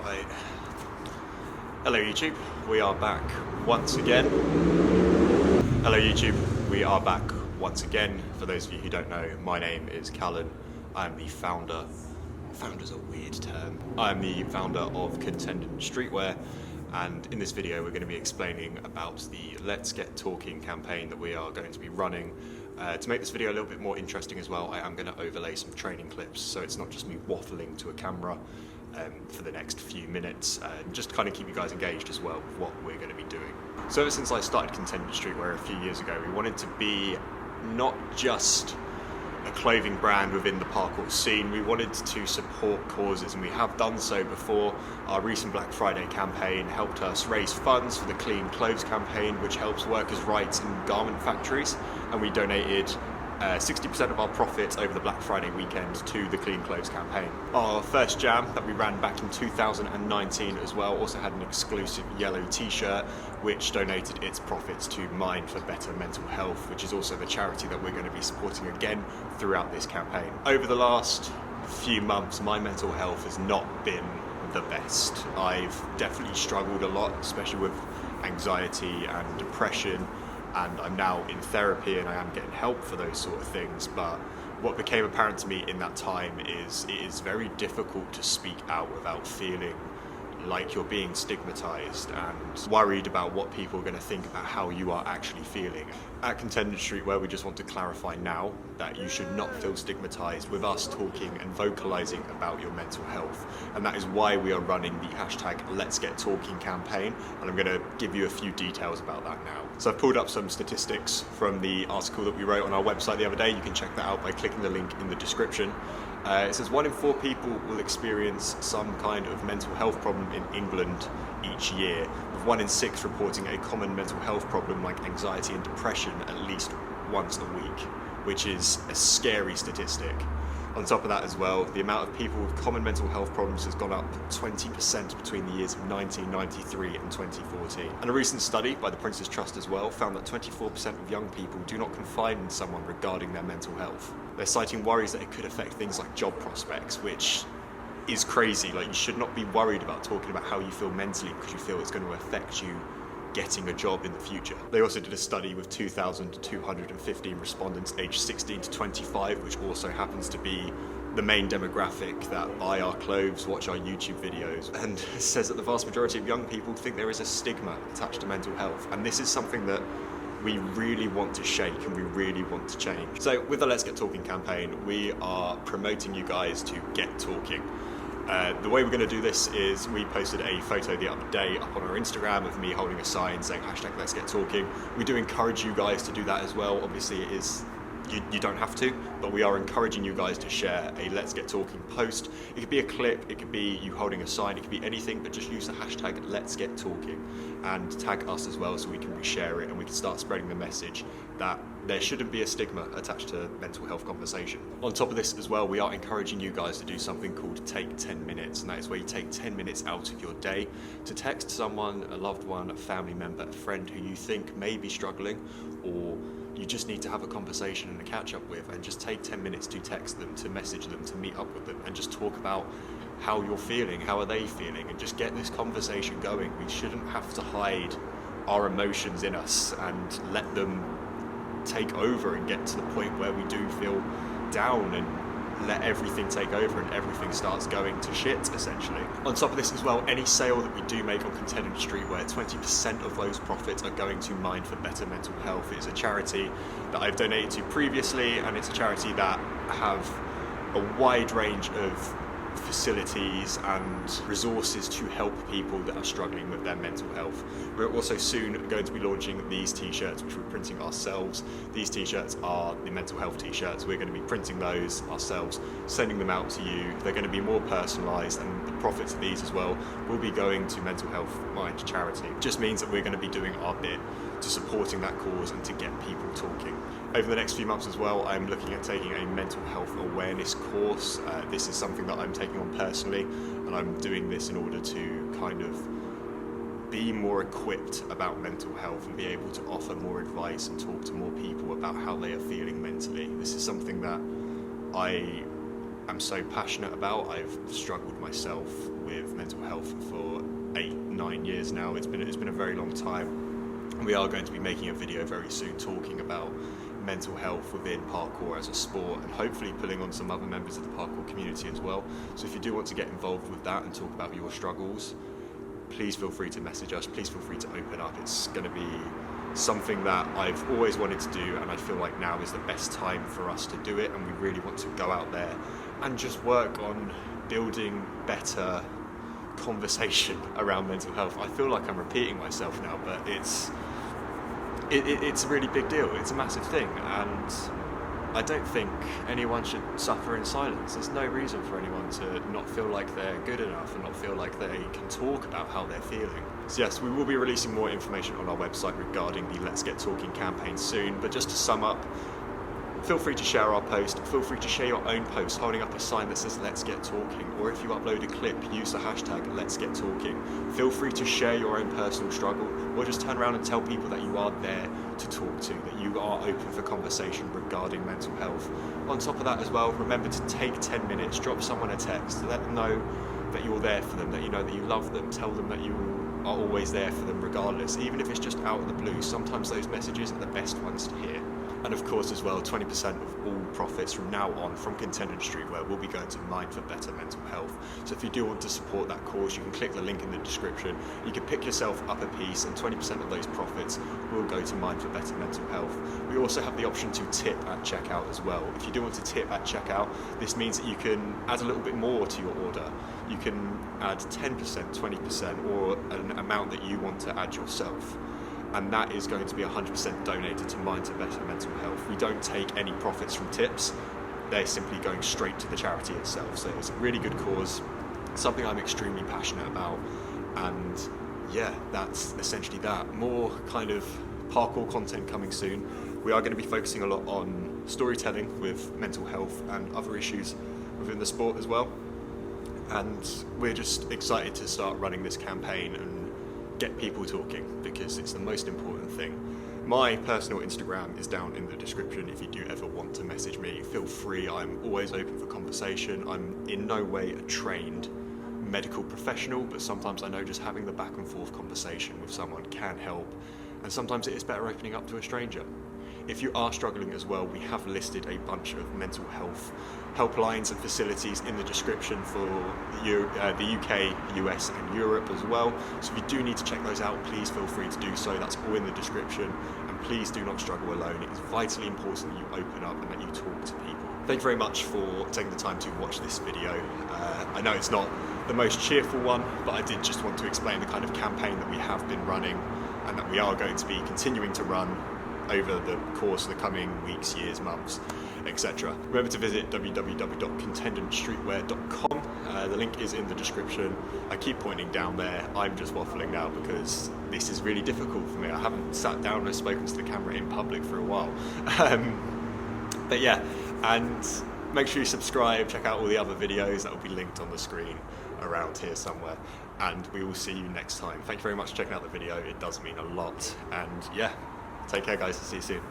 Right. Hello YouTube, we are back once again. Hello YouTube, we are back once again. For those of you who don't know, my name is Callun. I am the founder's a weird term. I am the founder of Contended Streetwear, and in this video we're going to be explaining about the Let's Get Talking campaign that we are going to be running. To make this video a little bit more interesting as well, I am going to overlay some training clips, so it's not just me waffling to a camera for the next few minutes, just to kind of keep you guys engaged as well with what we're going to be doing. So ever since I started Contended Streetwear a few years ago, we wanted to be not just a clothing brand within the parkour scene. We wanted to support causes, and we have done so before. Our recent Black Friday campaign helped us raise funds for the Clean Clothes campaign, which helps workers' rights in garment factories, and we donated 60% of our profits over the Black Friday weekend to the Clean Clothes campaign. Our first jam that we ran back in 2019 as well also had an exclusive yellow t-shirt which donated its profits to Mind for Better Mental Health, which is also the charity that we're going to be supporting again throughout this campaign. Over the last few months, my mental health has not been the best. I've definitely struggled a lot, especially with anxiety and depression. And I'm now in therapy and I am getting help for those sort of things, but what became apparent to me in that time is it is very difficult to speak out without feeling like you're being stigmatized and worried about what people are going to think about how you are actually feeling. At Contended Streetwear, we just want to clarify now that you should not feel stigmatized with us talking and vocalizing about your mental health, and that is why we are running the hashtag Let's Get Talking campaign, and I'm going to give you a few details about that now. So I've pulled up some statistics from the article that we wrote on our website the other day. You can check that out by clicking the link in the description. It says 1 in 4 people will experience some kind of mental health problem in England each year, with 1 in 6 reporting a common mental health problem like anxiety and depression at least once a week, which is a scary statistic. On top of that as well, the amount of people with common mental health problems has gone up 20% between the years of 1993 and 2014. And a recent study by the Prince's Trust as well found that 24% of young people do not confide in someone regarding their mental health. They're citing worries that it could affect things like job prospects, which is crazy. Like, you should not be worried about talking about how you feel mentally because you feel it's going to affect you getting a job in the future. They also did a study with 2,215 respondents aged 16 to 25, which also happens to be the main demographic that buy our clothes, watch our YouTube videos, and it says that the vast majority of young people think there is a stigma attached to mental health, and this is something that we really want to shake and we really want to change. So with the Let's Get Talking campaign, we are promoting you guys to get talking. The way we're going to do this is we posted a photo the other day up on our Instagram of me holding a sign saying hashtag Let's Get Talking. We do encourage you guys to do that as well. Obviously it is, you don't have to, but we are encouraging you guys to share a Let's Get Talking post. It could be a clip, it could be you holding a sign, it could be anything, but just use the hashtag Let's Get Talking and tag us as well so we can reshare it and we can start spreading the message that there shouldn't be a stigma attached to mental health conversation. On top of this as well, we are encouraging you guys to do something called Take 10 Minutes, and that is where you take 10 minutes out of your day to text someone, a loved one, a family member, a friend who you think may be struggling, or you just need to have a conversation and a catch up with, and just take 10 minutes to text them, to message them, to meet up with them, and just talk about how you're feeling, how are they feeling, and just get this conversation going. We shouldn't have to hide our emotions in us and let them take over and get to the point where we do feel down and let everything take over and everything starts going to shit, essentially. On top of this as well, any sale that we do make on Contended Streetwear, 20% of those profits are going to Mind for Better Mental Health. It is a charity that I've donated to previously, and it's a charity that have a wide range of facilities and resources to help people that are struggling with their mental health. We're also soon going to be launching these t-shirts, which we're printing ourselves. These t-shirts are the mental health t-shirts. We're going to be printing those ourselves, sending them out to you. They're going to be more personalised, and the profits of these as well will be going to Mental Health Mind charity. It just means that we're going to be doing our bit to supporting that cause and to get people talking. Over the next few months as well, I'm looking at taking a mental health awareness course. This is something that I'm taking on personally, and I'm doing this in order to kind of be more equipped about mental health and be able to offer more advice and talk to more people about how they are feeling mentally. This is something that I am so passionate about. I've struggled myself with mental health for 8-9 years now. It's been a very long time. We are going to be making a video very soon talking about mental health within parkour as a sport, and hopefully pulling on some other members of the parkour community as well. So if you do want to get involved with that and talk about your struggles, please feel free to message us, please feel free to open up. It's going to be something that I've always wanted to do, and I feel like now is the best time for us to do it, and we really want to go out there and just work on building better conversation around mental health. I feel like I'm repeating myself now, but it's a really big deal. It's a massive thing, and I don't think anyone should suffer in silence. There's no reason for anyone to not feel like they're good enough and not feel like they can talk about how they're feeling. So yes, we will be releasing more information on our website regarding the Let's Get Talking campaign soon, but just to sum up, feel free to share our post, feel free to share your own post holding up a sign that says Let's Get Talking, or if you upload a clip, use the hashtag Let's Get Talking. Feel free to share your own personal struggle, or just turn around and tell people that you are there to talk to, that you are open for conversation regarding mental health. On top of that as well, remember to take 10 minutes, drop someone a text, let them know that you're there for them, that you know that you love them, tell them that you are always there for them regardless, even if it's just out of the blue. Sometimes those messages are the best ones to hear. And of course as well, 20% of all profits from now on from Contended Streetwear will be going to Mind for Better Mental Health. So if you do want to support that cause, you can click the link in the description. You can pick yourself up a piece, and 20% of those profits will go to Mind for Better Mental Health. We also have the option to tip at checkout as well. If you do want to tip at checkout, this means that you can add a little bit more to your order. You can add 10%, 20%, or an amount that you want to add yourself. And that is going to be 100% donated to Mind for Better Mental Health. We don't take any profits from tips. They're simply going straight to the charity itself. So it's a really good cause, something I'm extremely passionate about. And yeah, that's essentially that. More kind of parkour content coming soon. We are going to be focusing a lot on storytelling with mental health and other issues within the sport as well. And we're just excited to start running this campaign and get people talking, because it's the most important thing. My personal Instagram is down in the description. If you do ever want to message me, feel free. I'm always open for conversation. I'm in no way a trained medical professional, but sometimes I know just having the back and forth conversation with someone can help, and sometimes it is better opening up to a stranger. If you are struggling as well, we have listed a bunch of mental health helplines and facilities in the description for the UK, US and Europe as well. So if you do need to check those out, please feel free to do so. That's all in the description. And please do not struggle alone. It is vitally important that you open up and that you talk to people. Thank you very much for taking the time to watch this video. I know it's not the most cheerful one, but I did just want to explain the kind of campaign that we have been running and that we are going to be continuing to run over the course of the coming weeks, years, months, etc. Remember to visit www.contendedstreetwear.com. The link is in the description. I keep pointing down there. I'm just waffling now because this is really difficult for me. I haven't sat down and spoken to the camera in public for a while. But yeah, and make sure you subscribe, check out all the other videos that will be linked on the screen around here somewhere, and we will see you next time. Thank you very much for checking out the video. It does mean a lot, and yeah, take care guys, see you soon.